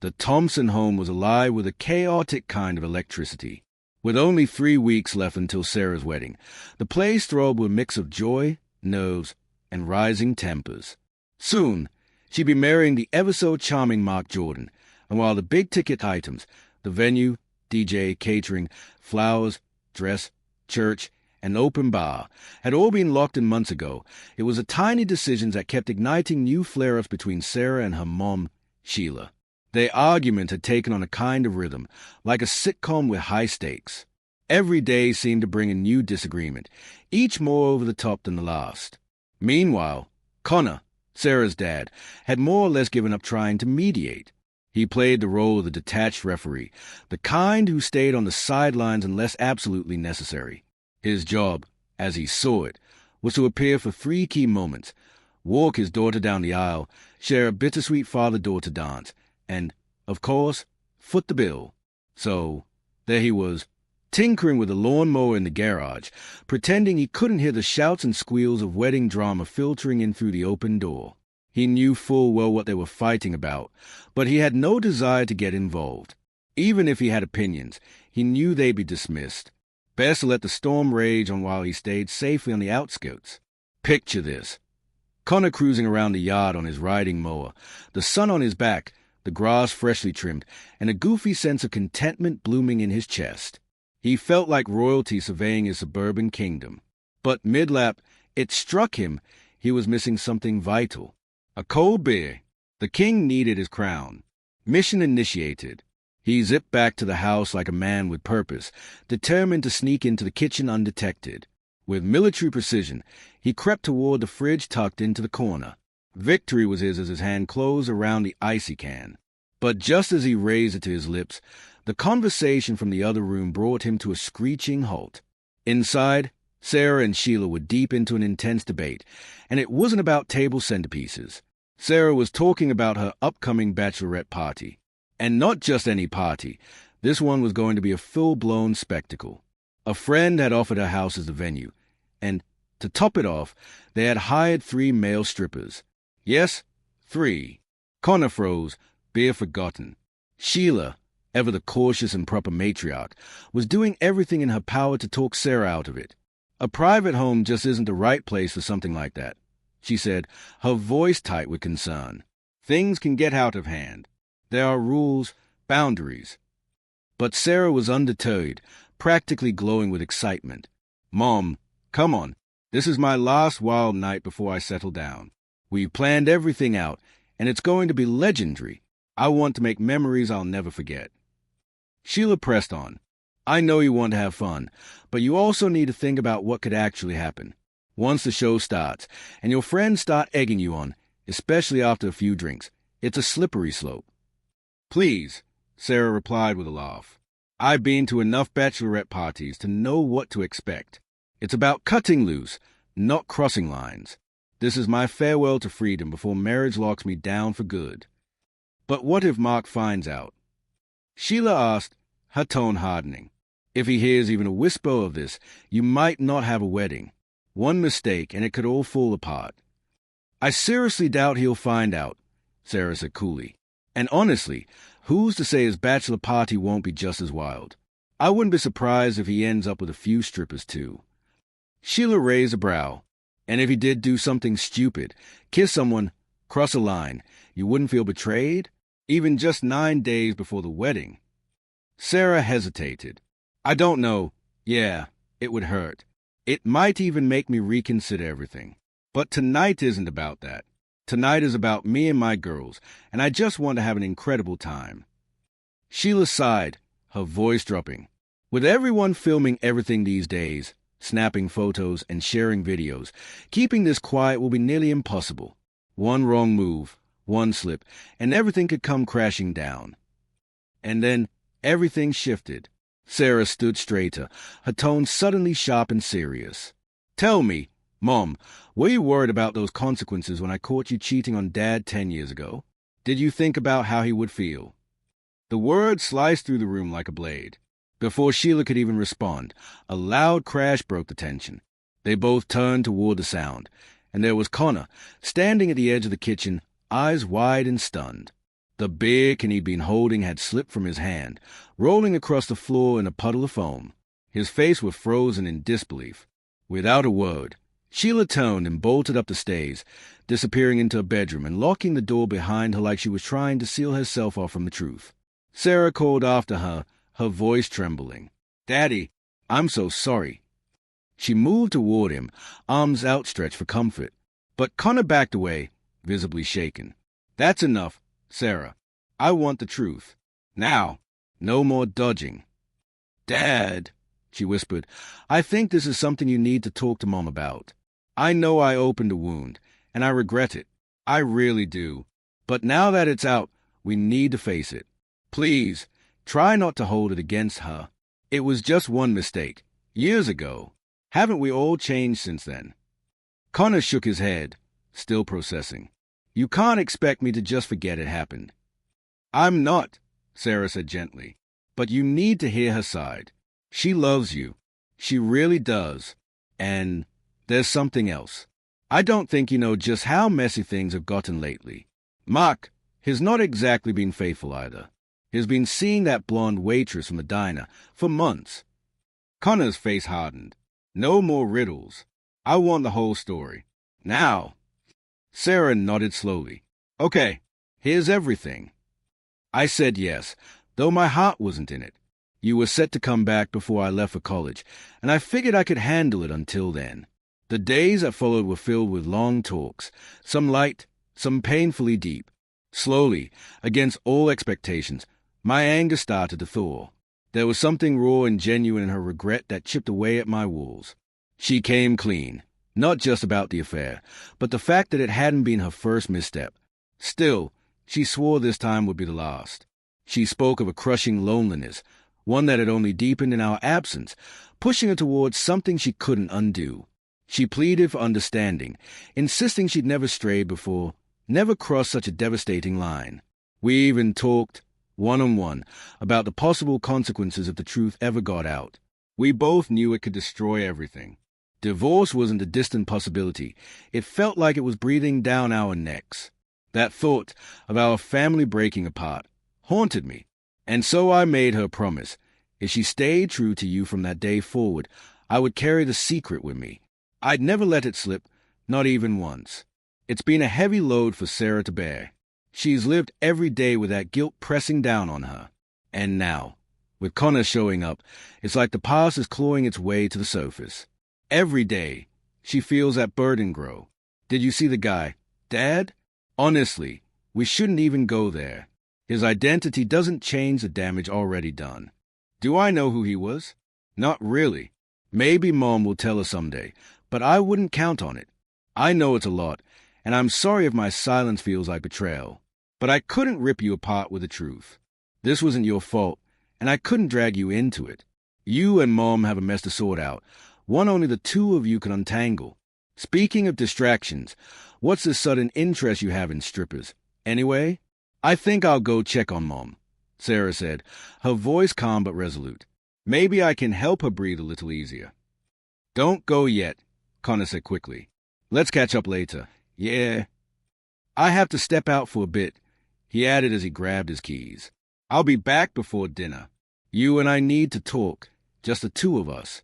The Thompson home was alive with a chaotic kind of electricity. With only 3 weeks left until Sarah's wedding, the place throbbed with a mix of joy, nerves, and rising tempers. Soon, she'd be marrying the ever-so-charming Mark Jordan, and while the big-ticket items, the venue, DJ, catering, flowers, dress, church, and open bar, had all been locked in months ago, it was the tiny decisions that kept igniting new flare-ups between Sarah and her mom, Sheila. Their argument had taken on a kind of rhythm, like a sitcom with high stakes. Every day seemed to bring a new disagreement, each more over the top than the last. Meanwhile, Connor, Sarah's dad, had more or less given up trying to mediate. He played the role of the detached referee, the kind who stayed on the sidelines unless absolutely necessary. His job, as he saw it, was to appear for 3 key moments, walk his daughter down the aisle, share a bittersweet father-daughter dance, and, of course, foot the bill. So, there he was, tinkering with a lawnmower in the garage, pretending he couldn't hear the shouts and squeals of wedding drama filtering in through the open door. He knew full well what they were fighting about, but he had no desire to get involved. Even if he had opinions, he knew they'd be dismissed. Best to let the storm rage on while he stayed safely on the outskirts. Picture this. Connor cruising around the yard on his riding mower, the sun on his back, the grass freshly trimmed, and a goofy sense of contentment blooming in his chest. He felt like royalty surveying his suburban kingdom. But mid-lap, it struck him he was missing something vital. A cold beer. The king needed his crown. Mission initiated. He zipped back to the house like a man with purpose, determined to sneak into the kitchen undetected. With military precision, he crept toward the fridge tucked into the corner. Victory was his as his hand closed around the icy can. But just as he raised it to his lips, the conversation from the other room brought him to a screeching halt. Inside, Sarah and Sheila were deep into an intense debate, and it wasn't about table centerpieces. Sarah was talking about her upcoming bachelorette party. And not just any party. This one was going to be a full-blown spectacle. A friend had offered her house as the venue, and, to top it off, they had hired 3 male strippers. Yes, 3. Connor froze, beer forgotten. Sheila, ever the cautious and proper matriarch, was doing everything in her power to talk Sarah out of it. A private home just isn't the right place for something like that, she said, her voice tight with concern. Things can get out of hand. There are rules, boundaries. But Sarah was undeterred, practically glowing with excitement. Mom, come on. This is my last wild night before I settle down. We've planned everything out, and it's going to be legendary. I want to make memories I'll never forget. Sheila pressed on. I know you want to have fun, but you also need to think about what could actually happen. Once the show starts, and your friends start egging you on, especially after a few drinks, it's a slippery slope. Please, Sarah replied with a laugh. I've been to enough bachelorette parties to know what to expect. It's about cutting loose, not crossing lines. This is my farewell to freedom before marriage locks me down for good. But what if Mark finds out? Sheila asked, her tone hardening. If he hears even a whisper of this, you might not have a wedding. One mistake, and it could all fall apart. I seriously doubt he'll find out, Sarah said coolly. And honestly, who's to say his bachelor party won't be just as wild? I wouldn't be surprised if he ends up with a few strippers, too. Sheila raised a brow. And if he did do something stupid, kiss someone, cross a line, you wouldn't feel betrayed? Even just 9 days before the wedding. Sarah hesitated. I don't know. Yeah, it would hurt. It might even make me reconsider everything. But tonight isn't about that. Tonight is about me and my girls, and I just want to have an incredible time. Sheila sighed, her voice dropping. With everyone filming everything these days, snapping photos and sharing videos, keeping this quiet will be nearly impossible. One wrong move, one slip, and everything could come crashing down. And then everything shifted. Sarah stood straighter, her tone suddenly sharp and serious. Tell me, Mom, were you worried about those consequences when I caught you cheating on Dad 10 years ago? Did you think about how he would feel? The words sliced through the room like a blade. Before Sheila could even respond, a loud crash broke the tension. They both turned toward the sound, and there was Connor, standing at the edge of the kitchen, eyes wide and stunned. The beer can he'd been holding had slipped from his hand, rolling across the floor in a puddle of foam. His face was frozen in disbelief. Without a word, Sheila turned and bolted up the stairs, disappearing into a bedroom and locking the door behind her like she was trying to seal herself off from the truth. Sarah called after her, her voice trembling. "Daddy, I'm so sorry." She moved toward him, arms outstretched for comfort, but Connor backed away, visibly shaken. "That's enough, Sarah. I want the truth. Now, no more dodging." "Dad," she whispered, "I think this is something you need to talk to Mom about. I know I opened a wound, and I regret it. I really do. But now that it's out, we need to face it. Please, try not to hold it against her. It was just one mistake, years ago. Haven't we all changed since then?" Connor shook his head, still processing. "You can't expect me to just forget it happened." "I'm not," Sarah said gently. "But you need to hear her side. She loves you. She really does. And there's something else. I don't think you know just how messy things have gotten lately. Mark has not exactly been faithful either. He's been seeing that blonde waitress from the diner for months." Connor's face hardened. "No more riddles. I want the whole story. Now." Sarah nodded slowly. "Okay, here's everything. I said yes, though my heart wasn't in it. You were set to come back before I left for college, and I figured I could handle it until then. The days that followed were filled with long talks, some light, some painfully deep. Slowly, against all expectations, my anger started to thaw. There was something raw and genuine in her regret that chipped away at my walls. She came clean, not just about the affair, but the fact that it hadn't been her first misstep. Still, she swore this time would be the last. She spoke of a crushing loneliness, one that had only deepened in our absence, pushing her towards something she couldn't undo. She pleaded for understanding, insisting she'd never strayed before, never crossed such a devastating line. We even talked, one-on-one, about the possible consequences if the truth ever got out. We both knew it could destroy everything. Divorce wasn't a distant possibility. It felt like it was breathing down our necks. That thought of our family breaking apart haunted me. And so I made her promise. If she stayed true to you from that day forward, I would carry the secret with me. I'd never let it slip, not even once. It's been a heavy load for Sarah to bear. She's lived every day with that guilt pressing down on her. And now, with Connor showing up, it's like the past is clawing its way to the surface. Every day, she feels that burden grow. Did you see the guy, Dad? Honestly, we shouldn't even go there. His identity doesn't change the damage already done. Do I know who he was? Not really. Maybe Mom will tell us someday, but I wouldn't count on it. I know it's a lot, and I'm sorry if my silence feels like betrayal. But I couldn't rip you apart with the truth. This wasn't your fault, and I couldn't drag you into it. You and Mom have a mess to sort out, one only the two of you can untangle. Speaking of distractions, what's this sudden interest you have in strippers? Anyway, I think I'll go check on Mom, Sarah said, her voice calm but resolute. Maybe I can help her breathe a little easier. Don't go yet, Connor said quickly. Let's catch up later. Yeah. I have to step out for a bit, he added as he grabbed his keys. I'll be back before dinner. You and I need to talk, just the two of us.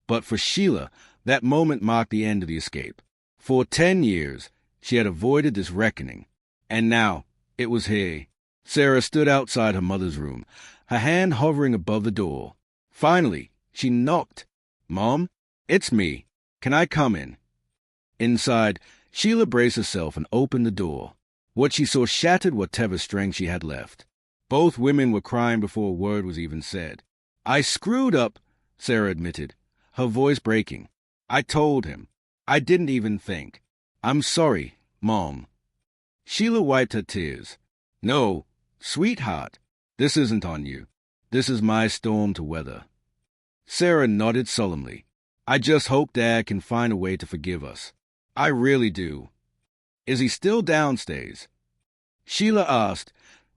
But for Sheila, that moment marked the end of the escape. For 10 years, she had avoided this reckoning. And now, it was here. Sarah stood outside her mother's room, her hand hovering above the door. Finally, she knocked. Mom, it's me. Can I come in? Inside, Sheila braced herself and opened the door. What she saw shattered whatever strength she had left. Both women were crying before a word was even said. I screwed up, Sarah admitted, her voice breaking. I told him. I didn't even think. I'm sorry, Mom. Sheila wiped her tears. No, sweetheart, this isn't on you. This is my storm to weather. Sarah nodded solemnly. I just hope Dad can find a way to forgive us. I really do. Is he still downstairs? Sheila asked,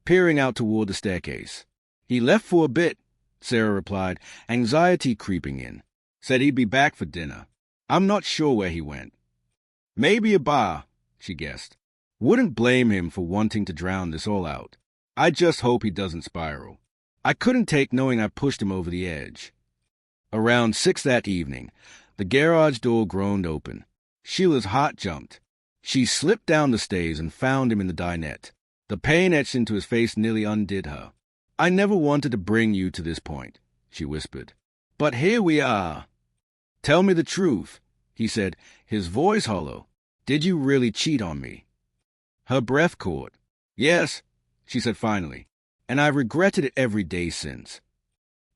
peering out toward the staircase. He left for a bit, Sarah replied, anxiety creeping in. Said he'd be back for dinner. I'm not sure where he went. Maybe a bar, she guessed. Wouldn't blame him for wanting to drown this all out. I just hope he doesn't spiral. I couldn't take knowing I pushed him over the edge. Around 6 that evening, the garage door groaned open. Sheila's heart jumped. She slipped down the stairs and found him in the dinette. The pain etched into his face nearly undid her. "I never wanted to bring you to this point," she whispered. "But here we are." "Tell me the truth," he said, his voice hollow. "Did you really cheat on me?" Her breath caught. "Yes," she said finally, "and I've regretted it every day since."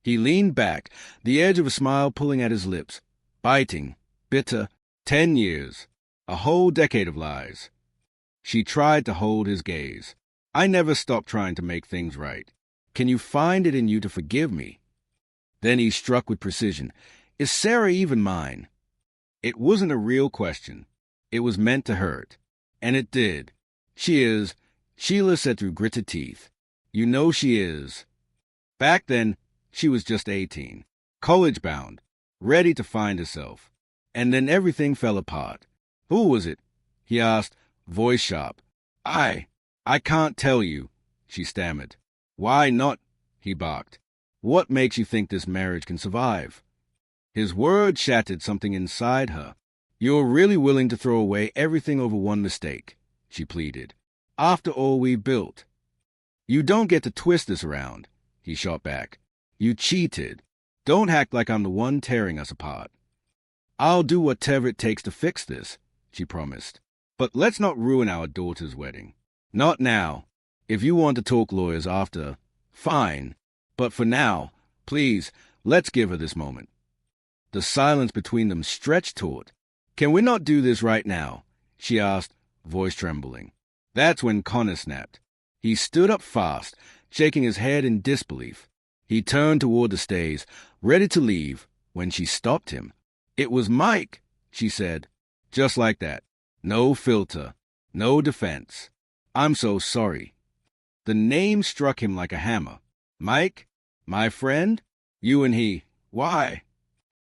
He leaned back, the edge of a smile pulling at his lips. Biting, bitter, 10 years, a whole decade of lies. She tried to hold his gaze. "I never stopped trying to make things right. Can you find it in you to forgive me?" Then he struck with precision. "Is Sarah even mine?" It wasn't a real question. It was meant to hurt. And it did. "She is," Sheila said through gritted teeth. "You know she is." Back then, she was just 18, college-bound, ready to find herself. And then everything fell apart. "Who was it?" he asked, voice sharp. I can't tell you," she stammered. "Why not?" he barked. "What makes you think this marriage can survive?" His words shattered something inside her. "You're really willing to throw away everything over one mistake," she pleaded. "After all we built." "You don't get to twist this around," he shot back. "You cheated. Don't act like I'm the one tearing us apart." "I'll do whatever it takes to fix this," she promised. "But let's not ruin our daughter's wedding. Not now. If you want to talk lawyers after, fine. But for now, please, let's give her this moment." The silence between them stretched taut. "Can we not do this right now?" she asked, voice trembling. That's when Connor snapped. He stood up fast, shaking his head in disbelief. He turned toward the stairs, ready to leave, when she stopped him. "It was Mike," she said. Just like that. No filter. No defense. "I'm so sorry." The name struck him like a hammer. "Mike? My friend? You and he. Why?"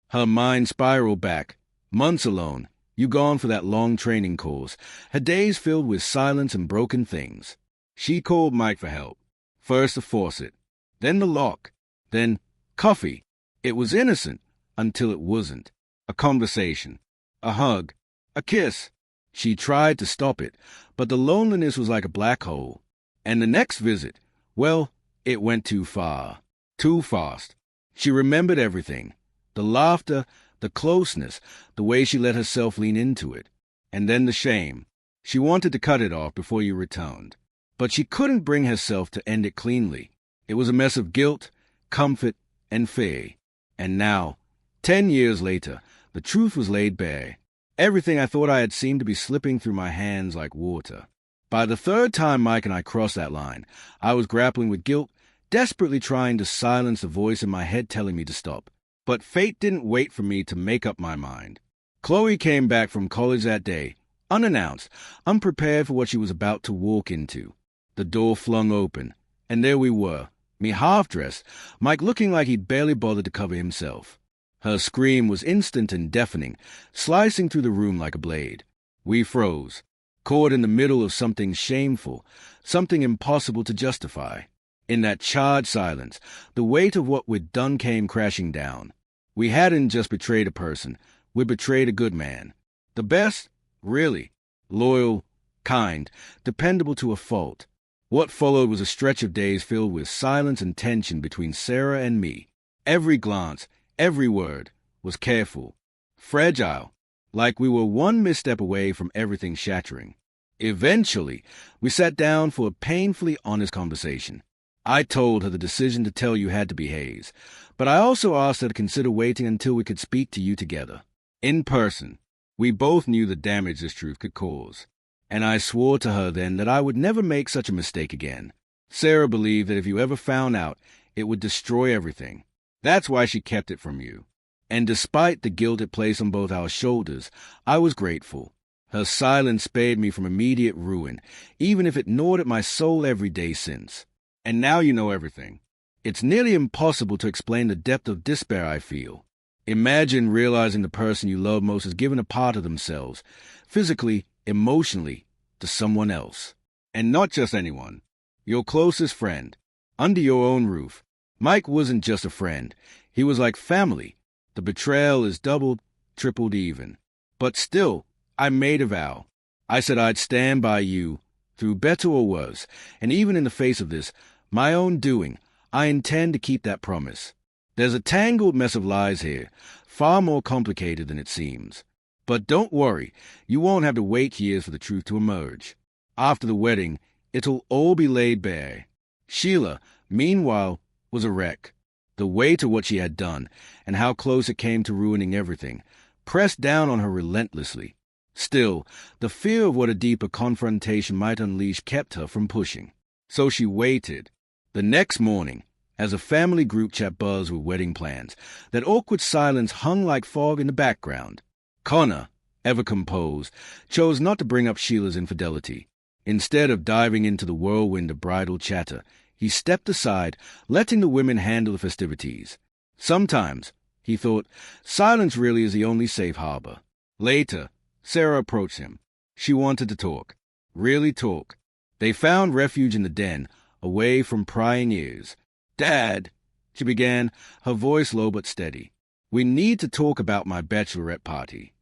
Her mind spiraled back. Months alone. You gone for that long training course. Her days filled with silence and broken things. She called Mike for help. First the faucet. Then the lock. Then coffee. It was innocent until it wasn't. A conversation. A hug. A kiss. She tried to stop it, but the loneliness was like a black hole. And the next visit, well, it went too far. Too fast. She remembered everything. The laughter, the closeness, the way she let herself lean into it. And then the shame. She wanted to cut it off before you returned. But she couldn't bring herself to end it cleanly. It was a mess of guilt, comfort, and fear. And now, 10 years later, the truth was laid bare. Everything I thought I had seemed to be slipping through my hands like water. By the third time Mike and I crossed that line, I was grappling with guilt, desperately trying to silence the voice in my head telling me to stop. But fate didn't wait for me to make up my mind. Chloe came back from college that day, unannounced, unprepared for what she was about to walk into. The door flung open, and there we were, me half-dressed, Mike looking like he'd barely bothered to cover himself. Her scream was instant and deafening, slicing through the room like a blade. We froze, caught in the middle of something shameful, something impossible to justify. In that charged silence, the weight of what we'd done came crashing down. We hadn't just betrayed a person, we betrayed a good man. The best? Really. Loyal, kind, dependable to a fault. What followed was a stretch of days filled with silence and tension between Sarah and me. Every glance, every word, was careful, fragile, like we were one misstep away from everything shattering. Eventually, we sat down for a painfully honest conversation. I told her the decision to tell you had to be Hayes, but I also asked her to consider waiting until we could speak to you together. In person. We both knew the damage this truth could cause. And I swore to her then that I would never make such a mistake again. Sarah believed that if you ever found out, it would destroy everything. That's why she kept it from you. And despite the guilt it placed on both our shoulders, I was grateful. Her silence spared me from immediate ruin, even if it gnawed at my soul every day since. And now you know everything. It's nearly impossible to explain the depth of despair I feel. Imagine realizing the person you love most has given a part of themselves, physically, emotionally, to someone else. And not just anyone. Your closest friend. Under your own roof. Mike wasn't just a friend. He was like family. The betrayal is doubled, tripled even. But still, I made a vow. I said I'd stand by you, through better or worse, and even in the face of this, my own doing, I intend to keep that promise. There's a tangled mess of lies here, far more complicated than it seems. But don't worry, you won't have to wait years for the truth to emerge. After the wedding, it'll all be laid bare. Sheila, meanwhile, was a wreck. The weight of what she had done, and how close it came to ruining everything, pressed down on her relentlessly. Still, the fear of what a deeper confrontation might unleash kept her from pushing. So she waited. The next morning, as a family group chat buzzed with wedding plans, that awkward silence hung like fog in the background. Connor, ever composed, chose not to bring up Sheila's infidelity. Instead of diving into the whirlwind of bridal chatter, he stepped aside, letting the women handle the festivities. Sometimes, he thought, silence really is the only safe harbor. Later, Sarah approached him. She wanted to talk. Really talk. They found refuge in the den, away from prying ears. "Dad," she began, her voice low but steady. "We need to talk about my bachelorette party."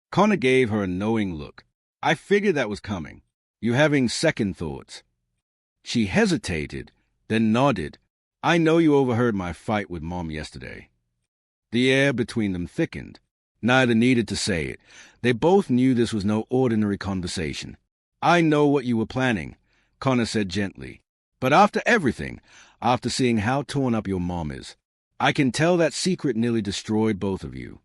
Connor gave her a knowing look. "I figured that was coming. You having second thoughts?" She hesitated, then nodded. "I know you overheard my fight with Mom yesterday." The air between them thickened. Neither needed to say it. They both knew this was no ordinary conversation. "I know what you were planning," Connor said gently. "But after everything, after seeing how torn up your mom is, I can tell that secret nearly destroyed both of you."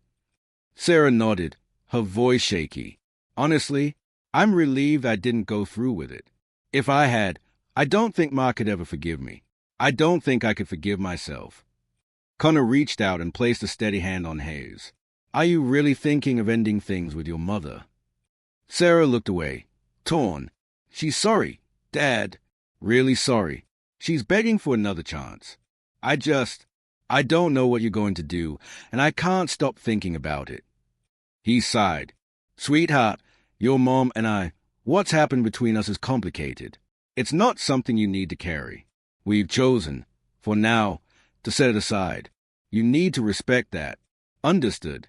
Sarah nodded, her voice shaky. "Honestly, I'm relieved I didn't go through with it. If I had, I don't think Ma could ever forgive me. I don't think I could forgive myself." Connor reached out and placed a steady hand on Hayes. "Are you really thinking of ending things with your mother?" Sarah looked away, torn. "She's sorry, Dad. Really sorry. She's begging for another chance. I don't know what you're going to do, and I can't stop thinking about it." He sighed. "Sweetheart, your mom and what's happened between us is complicated. It's not something you need to carry. We've chosen, for now, to set it aside. You need to respect that. Understood?"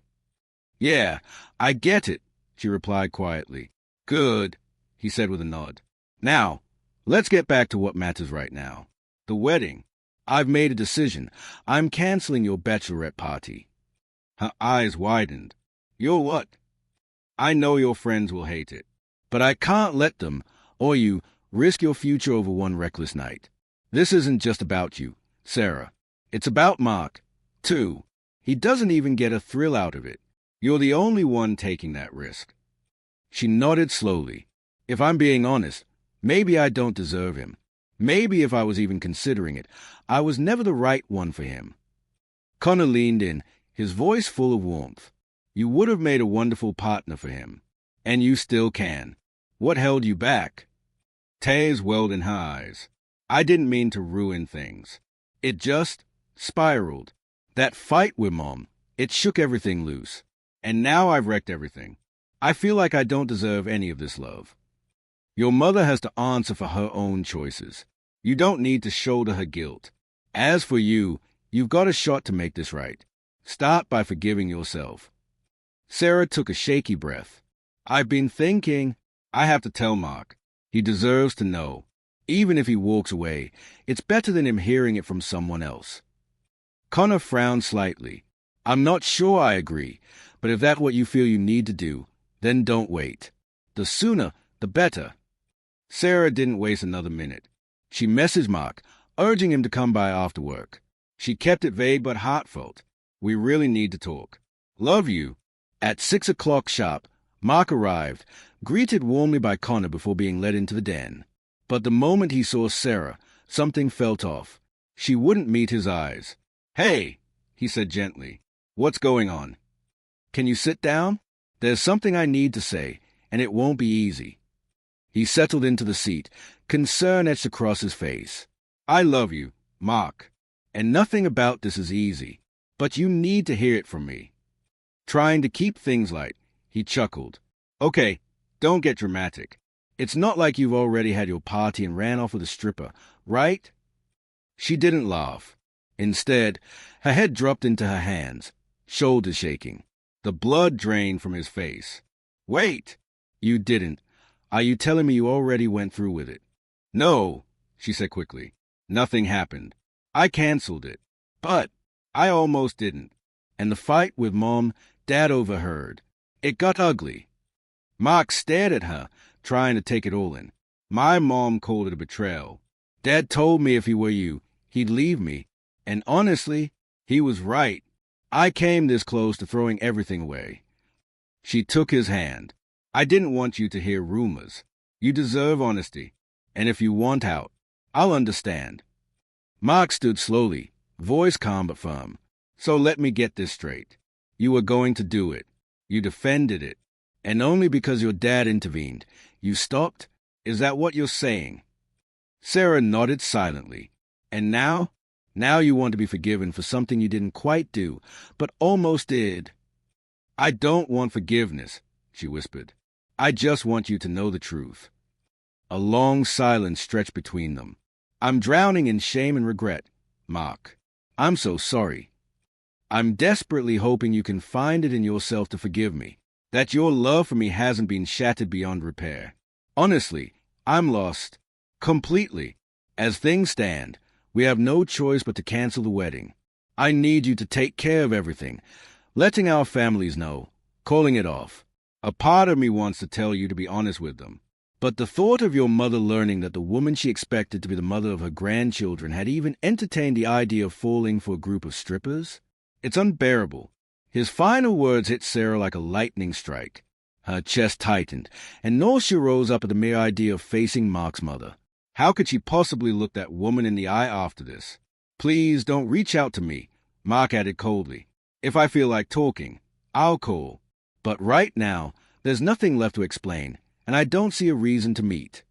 "Yeah, I get it," she replied quietly. "Good," he said with a nod. "Now, let's get back to what matters right now. The wedding. I've made a decision. I'm canceling your bachelorette party." Her eyes widened. "Your what?" "I know your friends will hate it, but I can't let them, or you, risk your future over one reckless night. This isn't just about you, Sarah. It's about Mark, too. He doesn't even get a thrill out of it. You're the only one taking that risk." She nodded slowly. "If I'm being honest, maybe I don't deserve him. Maybe if I was even considering it, I was never the right one for him." Connor leaned in, his voice full of warmth. "You would have made a wonderful partner for him. And you still can. What held you back?" Tears welled in her eyes. "I didn't mean to ruin things. It just spiraled. That fight with Mom, it shook everything loose. And now I've wrecked everything. I feel like I don't deserve any of this love. Your mother has to answer for her own choices. You don't need to shoulder her guilt. As for you, you've got a shot to make this right. Start by forgiving yourself." Sarah took a shaky breath. "I've been thinking. I have to tell Mark. He deserves to know. Even if he walks away, it's better than him hearing it from someone else." Connor frowned slightly. "I'm not sure I agree, but if that's what you feel you need to do, then don't wait. The sooner, the better." Sarah didn't waste another minute. She messaged Mark, urging him to come by after work. She kept it vague but heartfelt. "We really need to talk. Love you." At 6 o'clock sharp, Mark arrived, greeted warmly by Connor before being led into the den. But the moment he saw Sarah, something felt off. She wouldn't meet his eyes. "Hey," he said gently. "What's going on?" "Can you sit down? There's something I need to say, and it won't be easy." He settled into the seat, concern etched across his face. "I love you, Mark, and nothing about this is easy, but you need to hear it from me." Trying to keep things light, he chuckled. "Okay, don't get dramatic. It's not like you've already had your party and ran off with a stripper, right? She didn't laugh. Instead, her head dropped into her hands, shoulders shaking. The blood drained from his face. Wait! You didn't. Are you telling me you already went through with it? No, she said quickly. Nothing happened. I canceled it. But I almost didn't. And the fight with Mom, Dad overheard. It got ugly. Mark stared at her, trying to take it all in. My mom called it a betrayal. Dad told me if he were you, he'd leave me. And honestly, he was right. I came this close to throwing everything away. She took his hand. I didn't want you to hear rumors. You deserve honesty. And if you want out, I'll understand. Mark stood slowly, voice calm but firm. So let me get this straight. You were going to do it. You defended it. And only because your dad intervened, you stopped? Is that what you're saying? Sarah nodded silently. And now? Now you want to be forgiven for something you didn't quite do, but almost did. I don't want forgiveness, she whispered. I just want you to know the truth. A long silence stretched between them. I'm drowning in shame and regret, Mark. I'm so sorry. I'm desperately hoping you can find it in yourself to forgive me, that your love for me hasn't been shattered beyond repair. Honestly, I'm lost. Completely. As things stand, we have no choice but to cancel the wedding. I need you to take care of everything, letting our families know, calling it off. A part of me wants to tell you to be honest with them. But the thought of your mother learning that the woman she expected to be the mother of her grandchildren had even entertained the idea of falling for a group of strippers? It's unbearable. His final words hit Sarah like a lightning strike. Her chest tightened, and nausea rose up at the mere idea of facing Mark's mother. How could she possibly look that woman in the eye after this? Please don't reach out to me, Mark added coldly. If I feel like talking, I'll call. But right now, there's nothing left to explain, and I don't see a reason to meet.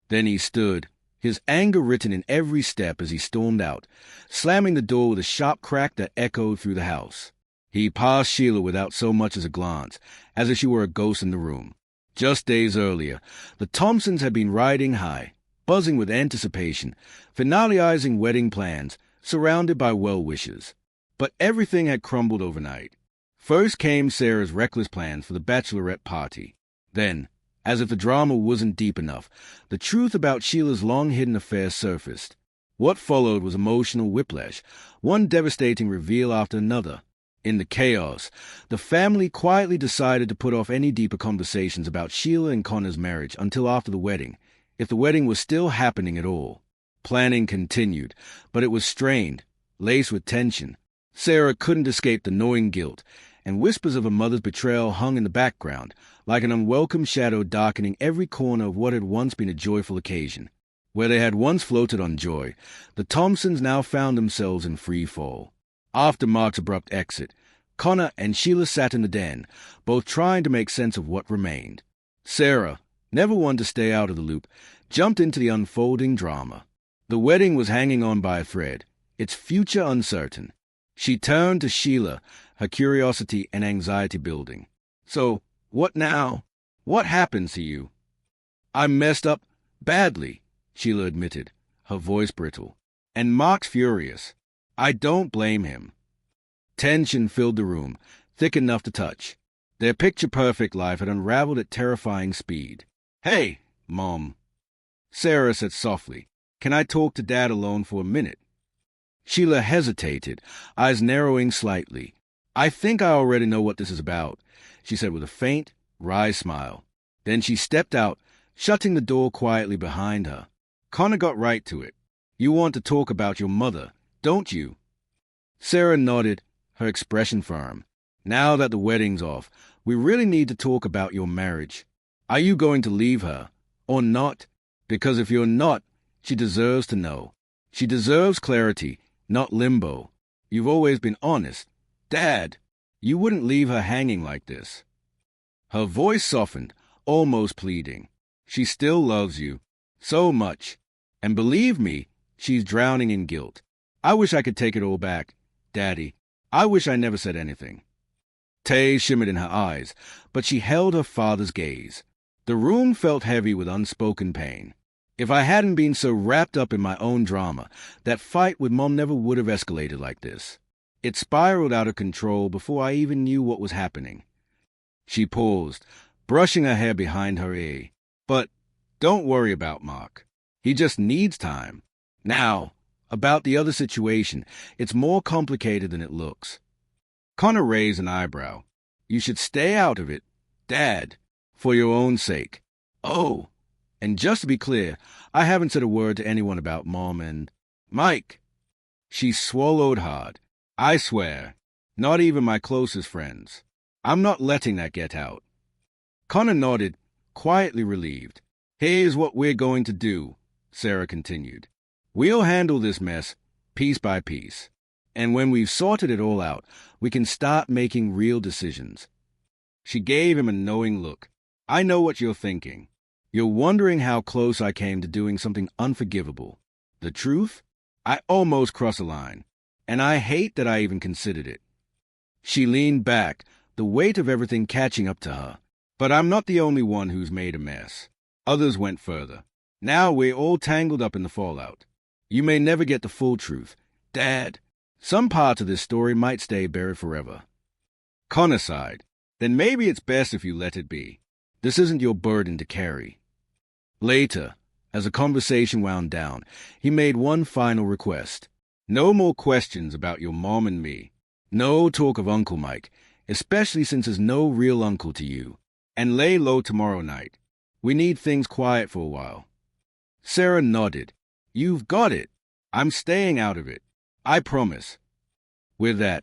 Then he stood, his anger written in every step as he stormed out, slamming the door with a sharp crack that echoed through the house. He passed Sheila without so much as a glance, as if she were a ghost in the room. Just days earlier, the Thompsons had been riding high, buzzing with anticipation, finalizing wedding plans, surrounded by well-wishers. But everything had crumbled overnight. First came Sarah's reckless plans for the bachelorette party. Then, as if the drama wasn't deep enough, the truth about Sheila's long-hidden affair surfaced. What followed was emotional whiplash, one devastating reveal after another. In the chaos, the family quietly decided to put off any deeper conversations about Sheila and Connor's marriage until after the wedding, if the wedding was still happening at all. Planning continued, but it was strained, laced with tension. Sarah couldn't escape the gnawing guilt, and whispers of her mother's betrayal hung in the background, like an unwelcome shadow darkening every corner of what had once been a joyful occasion. Where they had once floated on joy, the Thompsons now found themselves in free fall. After Mark's abrupt exit, Connor and Sheila sat in the den, both trying to make sense of what remained. Sarah, never one to stay out of the loop, jumped into the unfolding drama. The wedding was hanging on by a thread, its future uncertain. She turned to Sheila, her curiosity and anxiety building. So, what now? What happens to you? I messed up badly, Sheila admitted, her voice brittle. And Mark's furious. I don't blame him. Tension filled the room, thick enough to touch. Their picture-perfect life had unraveled at terrifying speed. Hey, Mom, Sarah said softly. Can I talk to Dad alone for a minute? Sheila hesitated, eyes narrowing slightly. I think I already know what this is about, she said with a faint, wry smile. Then she stepped out, shutting the door quietly behind her. Connor got right to it. You want to talk about your mother, don't you? Sarah nodded, her expression firm. Now that the wedding's off, we really need to talk about your marriage. Are you going to leave her, or not? Because if you're not, she deserves to know. She deserves clarity, not limbo. You've always been honest. Dad, you wouldn't leave her hanging like this. Her voice softened, almost pleading. She still loves you. So much. And believe me, she's drowning in guilt. I wish I could take it all back. Daddy, I wish I never said anything. Tears shimmered in her eyes, but she held her father's gaze. The room felt heavy with unspoken pain. If I hadn't been so wrapped up in my own drama, that fight with Mom never would have escalated like this. It spiraled out of control before I even knew what was happening. She paused, brushing her hair behind her ear. But don't worry about Mark. He just needs time. Now, about the other situation, it's more complicated than it looks. Connor raised an eyebrow. You should stay out of it, Dad, for your own sake. Oh, and just to be clear, I haven't said a word to anyone about Mom and Mike. She swallowed hard. I swear, not even my closest friends. I'm not letting that get out. Connor nodded, quietly relieved. Here's what we're going to do, Sarah continued. We'll handle this mess piece by piece. And when we've sorted it all out, we can start making real decisions. She gave him a knowing look. I know what you're thinking. You're wondering how close I came to doing something unforgivable. The truth? I almost crossed a line. And I hate that I even considered it. She leaned back, the weight of everything catching up to her. But I'm not the only one who's made a mess. Others went further. Now we're all tangled up in the fallout. You may never get the full truth. Dad, some parts of this story might stay buried forever. Connor sighed. Then maybe it's best if you let it be. This isn't your burden to carry. Later, as the conversation wound down, he made one final request. No more questions about your mom and me. No talk of Uncle Mike, especially since there's no real uncle to you. And lay low tomorrow night. We need things quiet for a while. Sarah nodded. You've got it. I'm staying out of it. I promise. With that,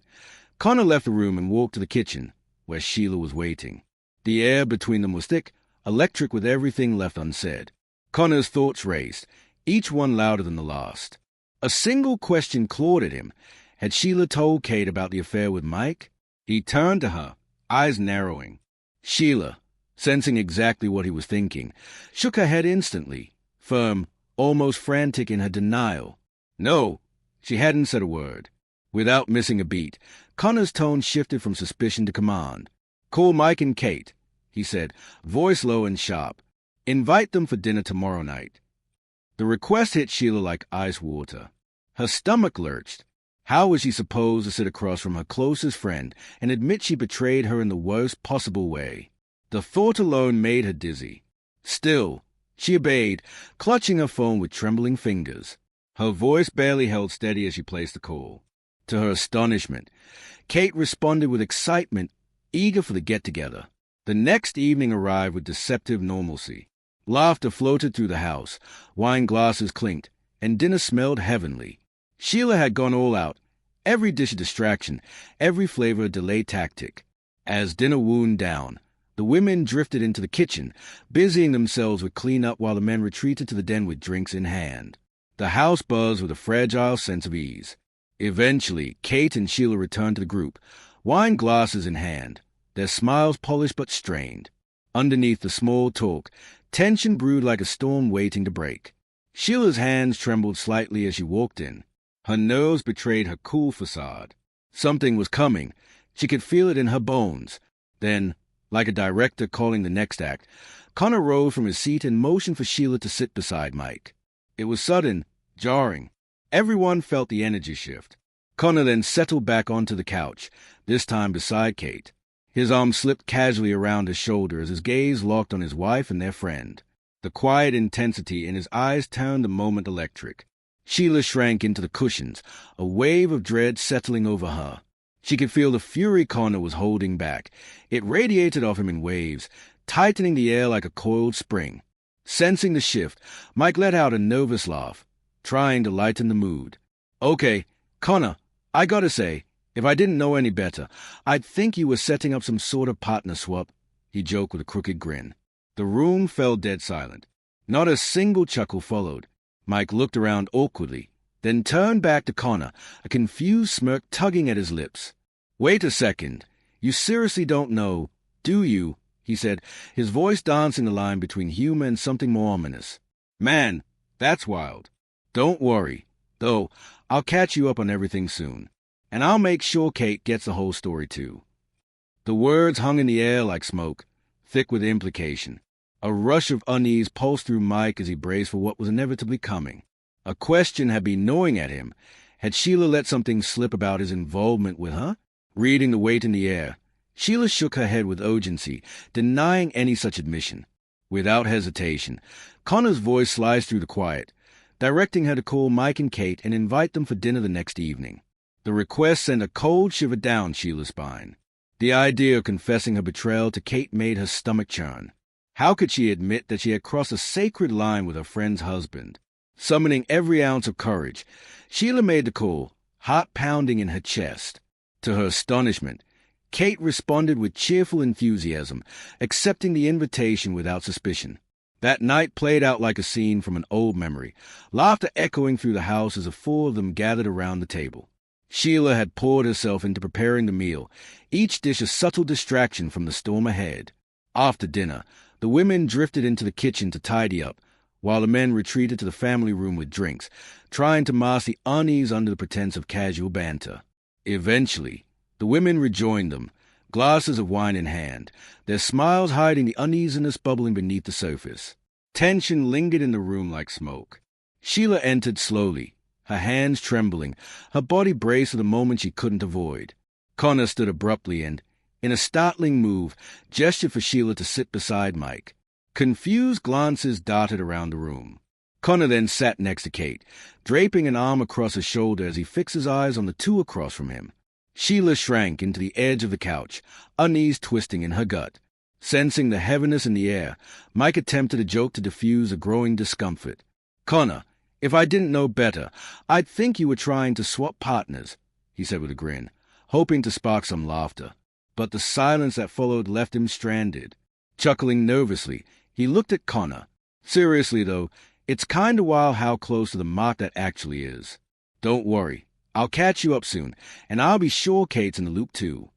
Connor left the room and walked to the kitchen, where Sheila was waiting. The air between them was thick, electric with everything left unsaid. Connor's thoughts raced, each one louder than the last. A single question clawed at him. Had Sheila told Kate about the affair with Mike? He turned to her, eyes narrowing. Sheila, sensing exactly what he was thinking, shook her head instantly, firm, almost frantic in her denial. No, she hadn't said a word. Without missing a beat, Connor's tone shifted from suspicion to command. Call Mike and Kate, he said, voice low and sharp. Invite them for dinner tomorrow night. The request hit Sheila like ice water. Her stomach lurched. How was she supposed to sit across from her closest friend and admit she betrayed her in the worst possible way? The thought alone made her dizzy. Still, she obeyed, clutching her phone with trembling fingers. Her voice barely held steady as she placed the call. To her astonishment, Kate responded with excitement, eager for the get-together. The next evening arrived with deceptive normalcy. Laughter floated through the house, wine glasses clinked, and dinner smelled heavenly. Sheila had gone all out, every dish a distraction, every flavor a delay tactic. As dinner wound down, the women drifted into the kitchen, busying themselves with clean-up while the men retreated to the den with drinks in hand. The house buzzed with a fragile sense of ease. Eventually, Kate and Sheila returned to the group, wine glasses in hand, their smiles polished but strained. Underneath the small talk, tension brewed like a storm waiting to break. Sheila's hands trembled slightly as she walked in. Her nerves betrayed her cool facade. Something was coming. She could feel it in her bones. Then, like a director calling the next act, Connor rose from his seat and motioned for Sheila to sit beside Mike. It was sudden, jarring. Everyone felt the energy shift. Connor then settled back onto the couch, this time beside Kate. His arm slipped casually around his shoulder as his gaze locked on his wife and their friend. The quiet intensity in his eyes turned the moment electric. Sheila shrank into the cushions, a wave of dread settling over her. She could feel the fury Connor was holding back. It radiated off him in waves, tightening the air like a coiled spring. Sensing the shift, Mike let out a nervous laugh, trying to lighten the mood. Okay, Connor, I gotta say, if I didn't know any better, I'd think you were setting up some sort of partner swap, he joked with a crooked grin. The room fell dead silent. Not a single chuckle followed. Mike looked around awkwardly, then turned back to Connor, a confused smirk tugging at his lips. Wait a second. You seriously don't know, do you? He said, his voice dancing the line between humor and something more ominous. Man, that's wild. Don't worry, though, I'll catch you up on everything soon. And I'll make sure Kate gets the whole story, too. The words hung in the air like smoke, thick with implication. A rush of unease pulsed through Mike as he braced for what was inevitably coming. A question had been gnawing at him. Had Sheila let something slip about his involvement with her? Reading the weight in the air, Sheila shook her head with urgency, denying any such admission. Without hesitation, Connor's voice sliced through the quiet, directing her to call Mike and Kate and invite them for dinner the next evening. The request sent a cold shiver down Sheila's spine. The idea of confessing her betrayal to Kate made her stomach churn. How could she admit that she had crossed a sacred line with her friend's husband? Summoning every ounce of courage, Sheila made the call, heart pounding in her chest. To her astonishment, Kate responded with cheerful enthusiasm, accepting the invitation without suspicion. That night played out like a scene from an old memory, laughter echoing through the house as the four of them gathered around the table. Sheila had poured herself into preparing the meal, each dish a subtle distraction from the storm ahead. After dinner, the women drifted into the kitchen to tidy up, while the men retreated to the family room with drinks, trying to mask the unease under the pretense of casual banter. Eventually, the women rejoined them, glasses of wine in hand, their smiles hiding the uneasiness bubbling beneath the surface. Tension lingered in the room like smoke. Sheila entered slowly, her hands trembling, her body braced for the moment she couldn't avoid. Connor stood abruptly and, in a startling move, gestured for Sheila to sit beside Mike. Confused glances darted around the room. Connor then sat next to Kate, draping an arm across his shoulder as he fixed his eyes on the two across from him. Sheila shrank into the edge of the couch, unease twisting in her gut. Sensing the heaviness in the air, Mike attempted a joke to diffuse a growing discomfort. "Connor, if I didn't know better, I'd think you were trying to swap partners," he said with a grin, hoping to spark some laughter. But the silence that followed left him stranded. Chuckling nervously, he looked at Connor. "Seriously, though, it's kinda wild how close to the mark that actually is. Don't worry. I'll catch you up soon, and I'll be sure Kate's in the loop too."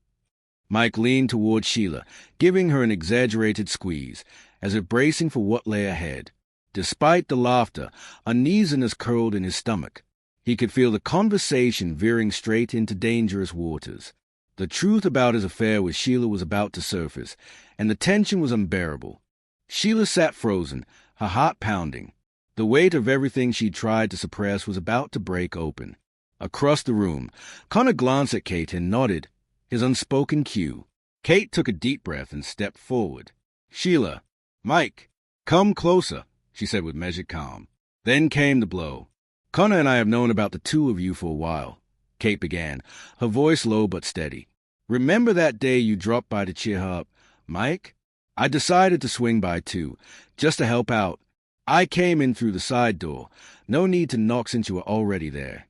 Mike leaned toward Sheila, giving her an exaggerated squeeze, as if bracing for what lay ahead. Despite the laughter, uneasiness curled in his stomach. He could feel the conversation veering straight into dangerous waters. The truth about his affair with Sheila was about to surface, and the tension was unbearable. Sheila sat frozen, her heart pounding. The weight of everything she'd tried to suppress was about to break open. Across the room, Connor glanced at Kate and nodded, his unspoken cue. Kate took a deep breath and stepped forward. "Sheila, Mike, come closer," she said with measured calm. Then came the blow. "Connor and I have known about the two of you for a while," Kate began, her voice low but steady. "Remember that day you dropped by to cheer her up, Mike? I decided to swing by too, just to help out. I came in through the side door. No need to knock since you were already there."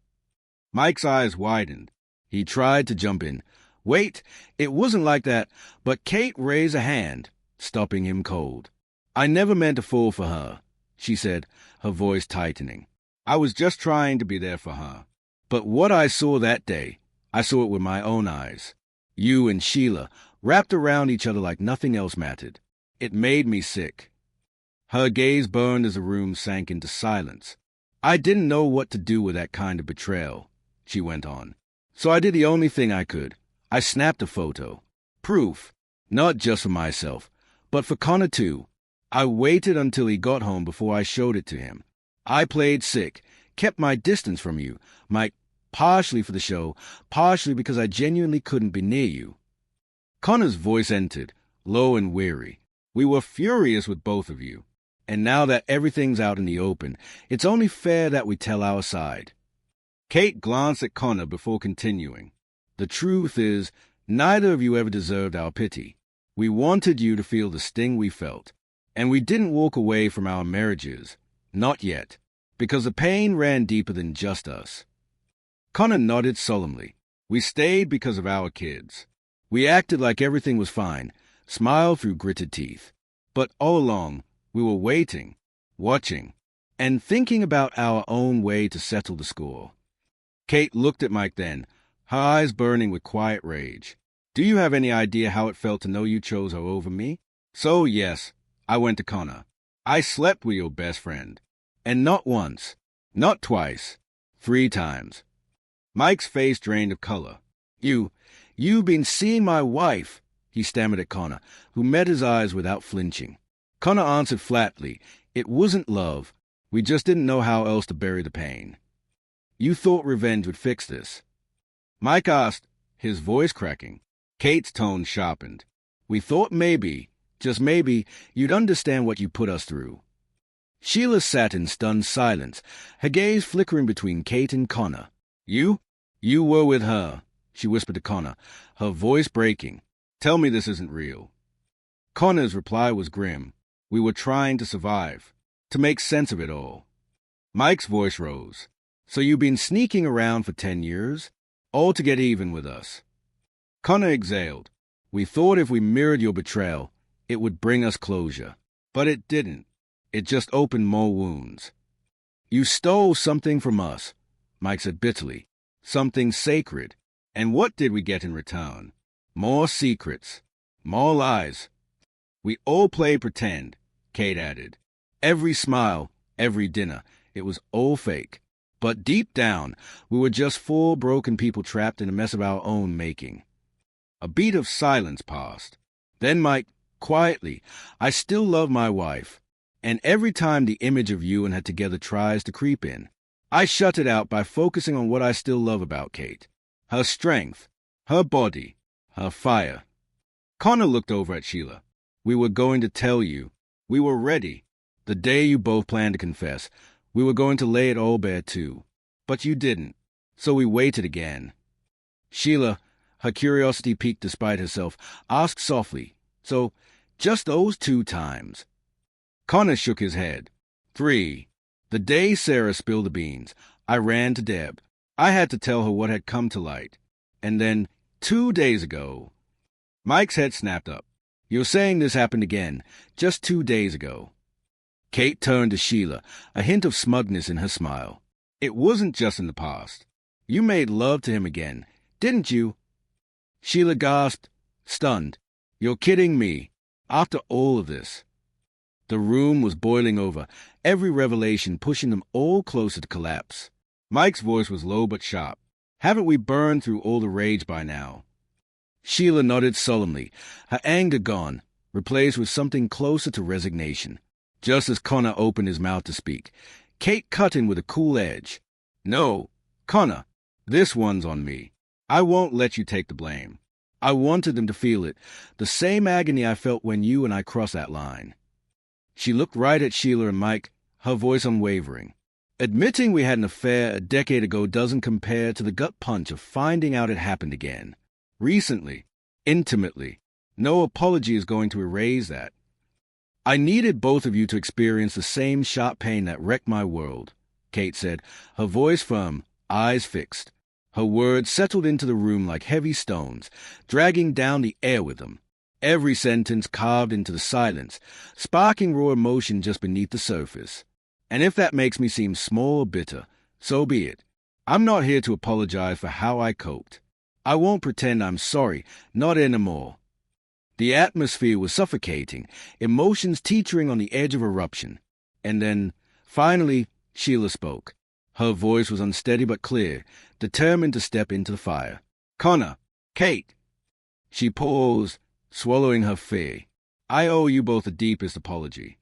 Mike's eyes widened. He tried to jump in. "Wait, it wasn't like that," but Kate raised a hand, stopping him cold. "I never meant to fall for her," she said, her voice tightening. "I was just trying to be there for her. But what I saw that day, I saw it with my own eyes. You and Sheila wrapped around each other like nothing else mattered. It made me sick." Her gaze burned as the room sank into silence. "I didn't know what to do with that kind of betrayal," she went on. "So I did the only thing I could. I snapped a photo. Proof. Not just for myself, but for Connor too. I waited until he got home before I showed it to him. I played sick, kept my distance from you, Mike, partially for the show, partially because I genuinely couldn't be near you." Connor's voice entered, low and weary. "We were furious with both of you. And now that everything's out in the open, it's only fair that we tell our side." Kate glanced at Connor before continuing. "The truth is, neither of you ever deserved our pity. We wanted you to feel the sting we felt. And we didn't walk away from our marriages. Not yet. Because the pain ran deeper than just us." Connor nodded solemnly. "We stayed because of our kids. We acted like everything was fine, smiled through gritted teeth. But all along, we were waiting, watching, and thinking about our own way to settle the score." Kate looked at Mike then, her eyes burning with quiet rage. "Do you have any idea how it felt to know you chose her over me? So, yes, I went to Connor. I slept with your best friend. And not once, not twice, 3 times. Mike's face drained of color. You've been seeing my wife," he stammered at Connor, who met his eyes without flinching. Connor answered flatly, "It wasn't love. We just didn't know how else to bury the pain." "You thought revenge would fix this?" Mike asked, his voice cracking. Kate's tone sharpened. "We thought maybe, just maybe, you'd understand what you put us through." Sheila sat in stunned silence, her gaze flickering between Kate and Connor. "You? You were with her," she whispered to Connor, her voice breaking. "Tell me this isn't real." Connor's reply was grim. "We were trying to survive, to make sense of it all." Mike's voice rose. "So you've been sneaking around for 10 years? All to get even with us?" Connor exhaled. "We thought if we mirrored your betrayal, it would bring us closure. But it didn't. It just opened more wounds." "You stole something from us," Mike said bitterly. "Something sacred. And what did we get in return? More secrets. More lies." "We all played pretend," Kate added. "Every smile, every dinner. It was all fake. But deep down, we were just 4 broken people trapped in a mess of our own making." A beat of silence passed. Then Mike, quietly, "I still love my wife. And every time the image of you and her together tries to creep in, I shut it out by focusing on what I still love about Kate. Her strength, her body, her fire." Connor looked over at Sheila. "We were going to tell you. We were ready. The day you both planned to confess, we were going to lay it all bare too. But you didn't. So we waited again." Sheila, her curiosity piqued despite herself, asked softly, "So, just those 2 times?" Connor shook his head. 3. The day Sarah spilled the beans, I ran to Deb. I had to tell her what had come to light. And then, 2 days ago..." Mike's head snapped up. "You're saying this happened again, just 2 days ago." Kate turned to Sheila, a hint of smugness in her smile. "It wasn't just in the past. You made love to him again, didn't you?" Sheila gasped, stunned. "You're kidding me. After all of this?" The room was boiling over, every revelation pushing them all closer to collapse. Mike's voice was low but sharp. "Haven't we burned through all the rage by now?" Sheila nodded solemnly, her anger gone, replaced with something closer to resignation. Just as Connor opened his mouth to speak, Kate cut in with a cool edge. "No, Connor, this one's on me. I won't let you take the blame. I wanted them to feel it, the same agony I felt when you and I crossed that line." She looked right at Sheila and Mike, her voice unwavering. "Admitting we had an affair a decade ago doesn't compare to the gut punch of finding out it happened again. Recently, intimately. No apology is going to erase that. I needed both of you to experience the same sharp pain that wrecked my world," Kate said, her voice firm, eyes fixed. Her words settled into the room like heavy stones, dragging down the air with them. Every sentence carved into the silence, sparking raw emotion just beneath the surface. "And if that makes me seem small or bitter, so be it. I'm not here to apologize for how I coped. I won't pretend I'm sorry, not anymore." The atmosphere was suffocating, emotions teetering on the edge of eruption. And then, finally, Sheila spoke. Her voice was unsteady but clear, determined to step into the fire. "Connor, Kate." She paused, swallowing her fear. "I owe you both the deepest apology."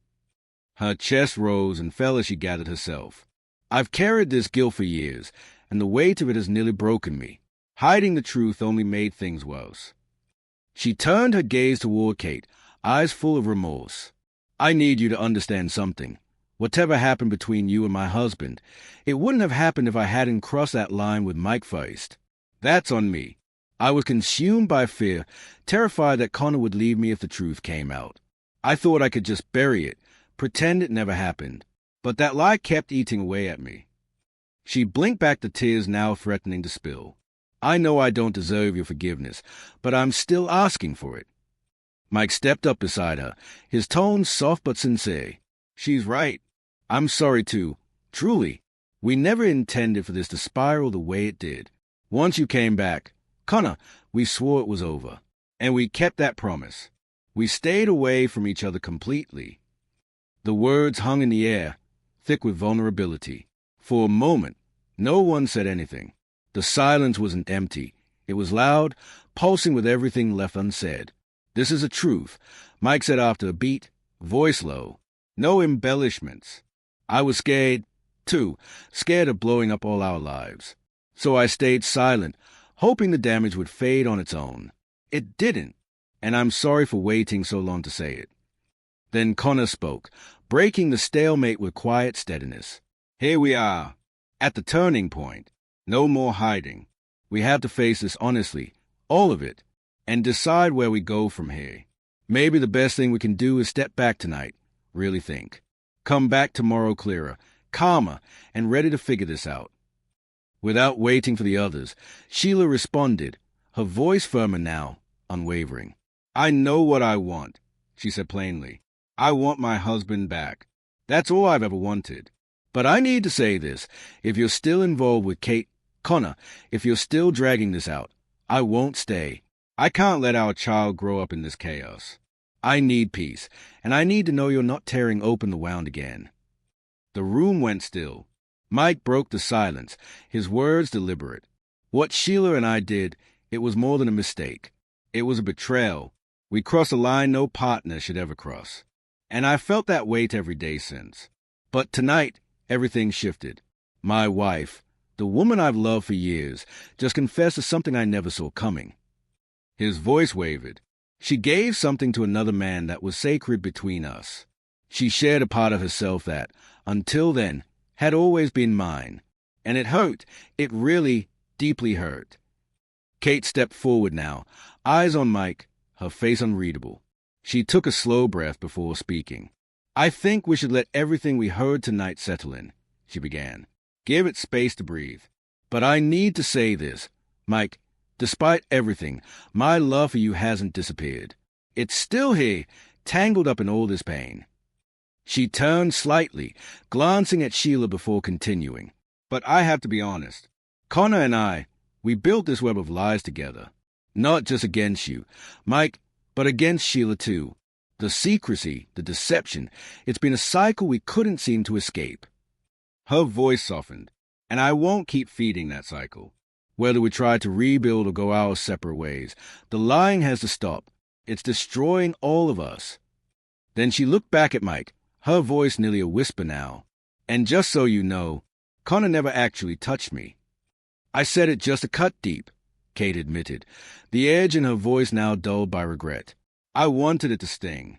Her chest rose and fell as she gathered herself. "I've carried this guilt for years, and the weight of it has nearly broken me. Hiding the truth only made things worse." She turned her gaze toward Kate, eyes full of remorse. "I need you to understand something. Whatever happened between you and my husband, it wouldn't have happened if I hadn't crossed that line with Mike first. That's on me. I was consumed by fear, terrified that Connor would leave me if the truth came out. I thought I could just bury it, pretend it never happened. But that lie kept eating away at me." She blinked back the tears now threatening to spill. "I know I don't deserve your forgiveness, but I'm still asking for it." Mike stepped up beside her, his tone soft but sincere. "She's right. I'm sorry too. Truly. We never intended for this to spiral the way it did. Once you came back, Connor, we swore it was over. And we kept that promise. We stayed away from each other completely." The words hung in the air, thick with vulnerability. For a moment, no one said anything. The silence wasn't empty. It was loud, pulsing with everything left unsaid. "This is the truth," Mike said after a beat, voice low, no embellishments. I was scared, too, scared of blowing up all our lives. So I stayed silent, hoping the damage would fade on its own. It didn't, and I'm sorry for waiting so long to say it. Then Connor spoke, breaking the stalemate with quiet steadiness. Here we are, at the turning point. No more hiding. We have to face this honestly, all of it, and decide where we go from here. Maybe the best thing we can do is step back tonight, really think. Come back tomorrow clearer, calmer, and ready to figure this out. Without waiting for the others, Sheila responded, her voice firmer now, unwavering. I know what I want, she said plainly. I want my husband back. That's all I've ever wanted. But I need to say this. If you're still involved with Connor, if you're still dragging this out, I won't stay. I can't let our child grow up in this chaos. I need peace, and I need to know you're not tearing open the wound again. The room went still. Mike broke the silence, his words deliberate. What Sheila and I did, it was more than a mistake. It was a betrayal. We crossed a line no partner should ever cross. And I felt that weight every day since. But tonight, everything shifted. My wife, the woman I've loved for years, just confessed to something I never saw coming. His voice wavered. She gave something to another man that was sacred between us. She shared a part of herself that, until then, had always been mine. And it hurt. It really, deeply hurt. Kate stepped forward now, eyes on Mike, her face unreadable. She took a slow breath before speaking. I think we should let everything we heard tonight settle in, she began. Give it space to breathe. But I need to say this, Mike. Despite everything, my love for you hasn't disappeared. It's still here, tangled up in all this pain. She turned slightly, glancing at Sheila before continuing. But I have to be honest. Connor and I, we built this web of lies together. Not just against you, Mike, but against Sheila too. The secrecy, the deception, it's been a cycle we couldn't seem to escape. Her voice softened, and I won't keep feeding that cycle. Whether we try to rebuild or go our separate ways, the lying has to stop. It's destroying all of us. Then she looked back at Mike, her voice nearly a whisper now. And just so you know, Connor never actually touched me. I said it just a cut deep, Kate admitted, the edge in her voice now dulled by regret. I wanted it to sting.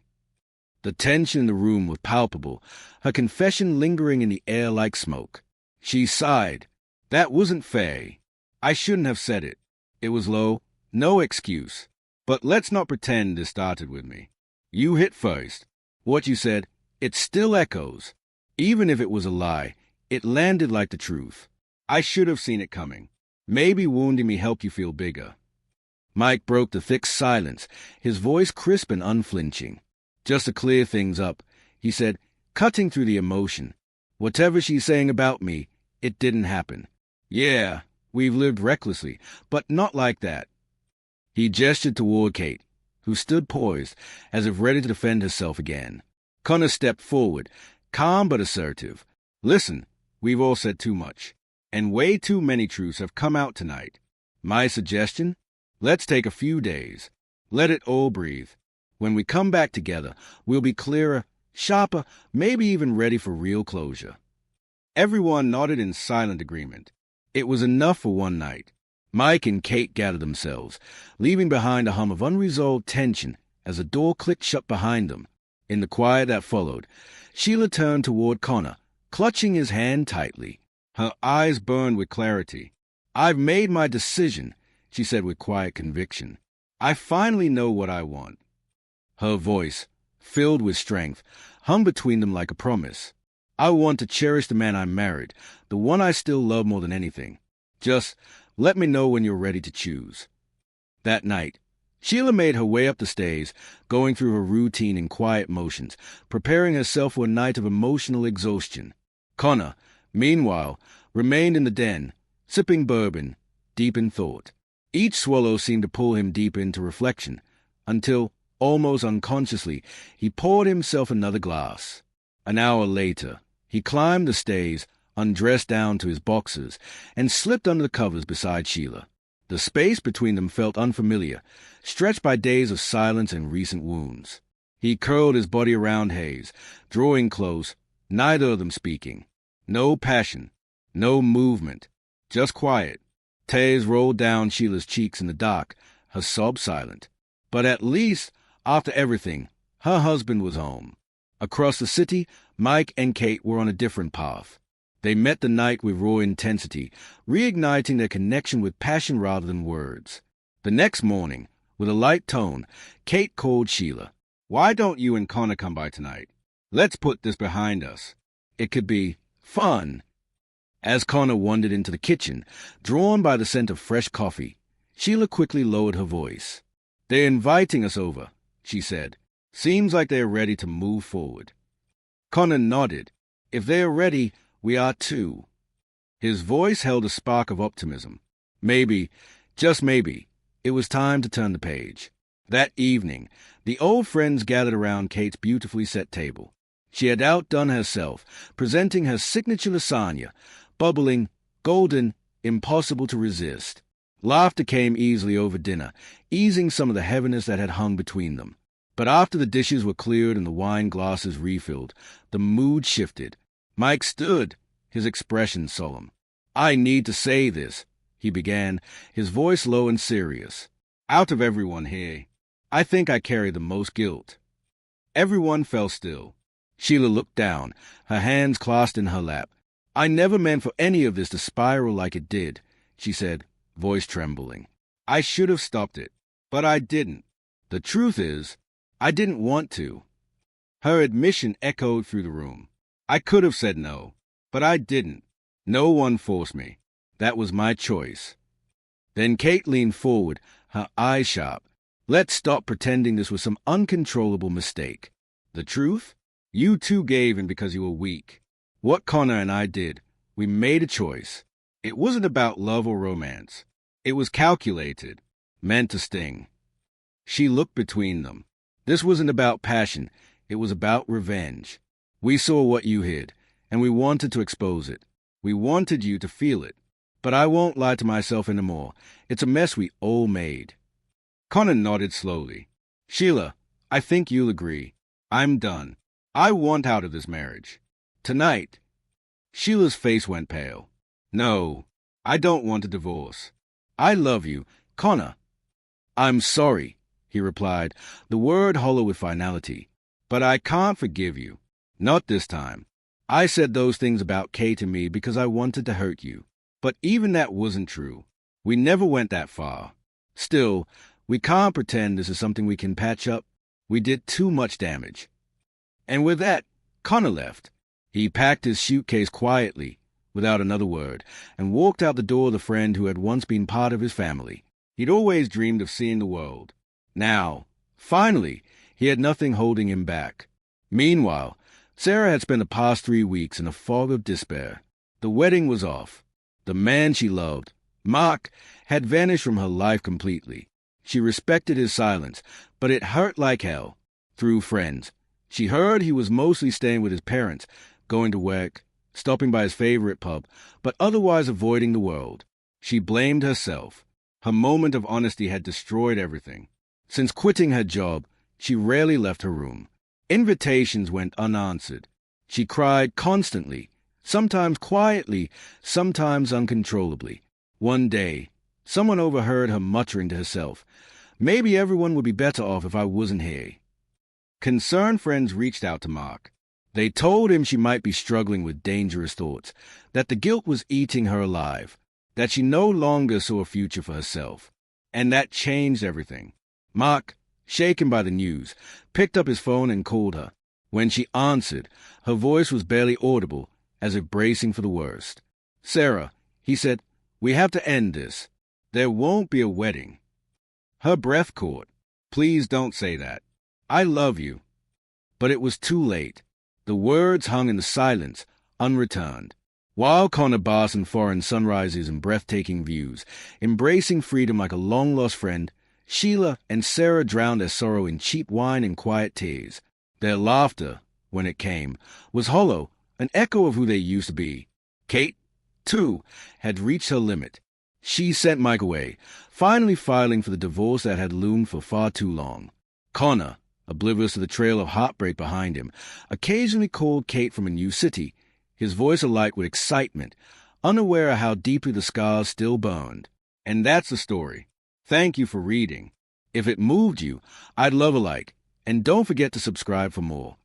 The tension in the room was palpable, her confession lingering in the air like smoke. She sighed. That wasn't fair. I shouldn't have said it. It was low, no excuse. But let's not pretend this started with me. You hit first. What you said, it still echoes. Even if it was a lie, it landed like the truth. I should have seen it coming. Maybe wounding me helped you feel bigger. Mike broke the thick silence, his voice crisp and unflinching. Just to clear things up, he said, cutting through the emotion. Whatever she's saying about me, it didn't happen. Yeah, we've lived recklessly, but not like that. He gestured toward Kate, who stood poised, as if ready to defend herself again. Connor stepped forward, calm but assertive. Listen, we've all said too much, and way too many truths have come out tonight. My suggestion? Let's take a few days. Let it all breathe. When we come back together, we'll be clearer, sharper, maybe even ready for real closure. Everyone nodded in silent agreement. It was enough for one night. Mike and Kate gathered themselves, leaving behind a hum of unresolved tension as the door clicked shut behind them. In the quiet that followed, Sheila turned toward Connor, clutching his hand tightly. Her eyes burned with clarity. I've made my decision, she said with quiet conviction. I finally know what I want. Her voice, filled with strength, hung between them like a promise. I want to cherish the man I married, the one I still love more than anything. Just let me know when you're ready to choose. That night, Sheila made her way up the stairs, going through her routine in quiet motions, preparing herself for a night of emotional exhaustion. Connor, meanwhile, remained in the den, sipping bourbon, deep in thought. Each swallow seemed to pull him deep into reflection, until, almost unconsciously, he poured himself another glass. An hour later, he climbed the stairs, undressed down to his boxers, and slipped under the covers beside Sheila. The space between them felt unfamiliar, stretched by days of silence and recent wounds. He curled his body around Hayes, drawing close, neither of them speaking. No passion, no movement, just quiet. Tears rolled down Sheila's cheeks in the dark, her sobs silent. But at least, after everything, her husband was home. Across the city, Mike and Kate were on a different path. They met the night with raw intensity, reigniting their connection with passion rather than words. The next morning, with a light tone, Kate called Sheila. "Why don't you and Connor come by tonight? Let's put this behind us. It could be fun." As Connor wandered into the kitchen, drawn by the scent of fresh coffee, Sheila quickly lowered her voice. "They're inviting us over," she said. "Seems like they're ready to move forward." Connor nodded. "If they're ready, we are too." His voice held a spark of optimism. Maybe, just maybe, it was time to turn the page. That evening, the old friends gathered around Kate's beautifully set table. She had outdone herself, presenting her signature lasagna, bubbling, golden, impossible to resist. Laughter came easily over dinner, easing some of the heaviness that had hung between them. But after the dishes were cleared and the wine glasses refilled, the mood shifted. Mike stood, his expression solemn. "I need to say this," he began, his voice low and serious. "Out of everyone here, I think I carry the most guilt." Everyone fell still. Sheila looked down, her hands clasped in her lap. "I never meant for any of this to spiral like it did," she said, voice trembling. "I should have stopped it, but I didn't. The truth is, I didn't want to." Her admission echoed through the room. "I could have said no, but I didn't. No one forced me. That was my choice." Then Kate leaned forward, her eyes sharp. "Let's stop pretending this was some uncontrollable mistake. The truth? You two gave in because you were weak. What Connor and I did, we made a choice. It wasn't about love or romance. It was calculated, meant to sting." She looked between them. "This wasn't about passion. It was about revenge. We saw what you hid, and we wanted to expose it. We wanted you to feel it. But I won't lie to myself anymore. It's a mess we all made." Connor nodded slowly. "Sheila, I think you'll agree. I'm done. I want out of this marriage. Tonight." Sheila's face went pale. "No, I don't want a divorce. I love you, Connor." "I'm sorry," he replied, the word hollow with finality. "But I can't forgive you. Not this time. I said those things about Kate and me because I wanted to hurt you. But even that wasn't true. We never went that far. Still, we can't pretend this is something we can patch up. We did too much damage." And with that, Connor left. He packed his suitcase quietly, without another word, and walked out the door of the friend who had once been part of his family. He'd always dreamed of seeing the world. Now, finally, he had nothing holding him back. Meanwhile, Sarah had spent the past 3 weeks in a fog of despair. The wedding was off. The man she loved, Mark, had vanished from her life completely. She respected his silence, but it hurt like hell. Through friends, she heard he was mostly staying with his parents, going to work, stopping by his favorite pub, but otherwise avoiding the world. She blamed herself. Her moment of honesty had destroyed everything. Since quitting her job, she rarely left her room. Invitations went unanswered. She cried constantly, sometimes quietly, sometimes uncontrollably. One day, someone overheard her muttering to herself, "Maybe everyone would be better off if I wasn't here." Concerned friends reached out to Mark. They told him she might be struggling with dangerous thoughts, that the guilt was eating her alive, that she no longer saw a future for herself. And that changed everything. Mark, shaken by the news, picked up his phone and called her. When she answered, her voice was barely audible, as if bracing for the worst. "Sarah," he said, "we have to end this. There won't be a wedding." Her breath caught. "Please don't say that. I love you." But it was too late. The words hung in the silence, unreturned. While Connor basked in foreign sunrises and breathtaking views, embracing freedom like a long-lost friend, Sheila and Sarah drowned their sorrow in cheap wine and quiet tears. Their laughter, when it came, was hollow, an echo of who they used to be. Kate, too, had reached her limit. She sent Mike away, finally filing for the divorce that had loomed for far too long. Connor, oblivious of the trail of heartbreak behind him, occasionally called Kate from a new city, his voice alight with excitement, unaware of how deeply the scars still burned. And that's the story. Thank you for reading. If it moved you, I'd love a like, and don't forget to subscribe for more.